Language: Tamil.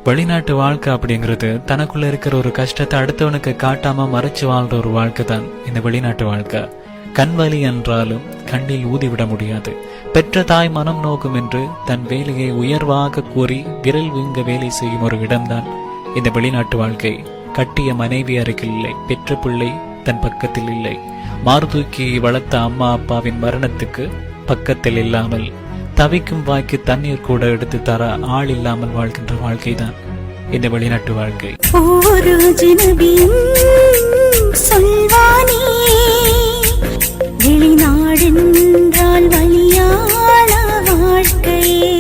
வெளிநாட்டு வாழ்க்கை அப்படிங்கிறது தனக்குள்ள இருக்கிற ஒரு கஷ்டத்தை அடுத்தவனுக்கு காட்டாம மறைச்சு வாழ்ற ஒரு வாழ்க்கை தான் இந்த வெளிநாட்டு வாழ்க்கை. கண் வலி என்றாலும் கண்ணில் ஊதிவிட முடியாது. பெற்ற தாய் மனம் நோக்கும் என்று தன் வேலையை உயர்வாக கூறி விரல் வீங்க வேலை செய்யும் ஒரு இடம்தான் இந்த வெளிநாட்டு வாழ்க்கை. கட்டிய மனைவி அருகில் இல்லை, பெற்ற பிள்ளை தன் பக்கத்தில் இல்லை, மார்தூக்கி வளர்த்த அம்மா அப்பாவின் மரணத்துக்கு பக்கத்தில் இல்லாமல், தவிக்கும் வாய்க்கு தண்ணீர் கூட எடுத்து தர ஆள் இல்லாமல் வாழ்கின்ற வாழ்க்கை தான் இந்த வெளிநாட்டு வாழ்க்கை. ஒரு சொல்வானே வெளிநாடென்றால் வலியான வாழ்க்கையே.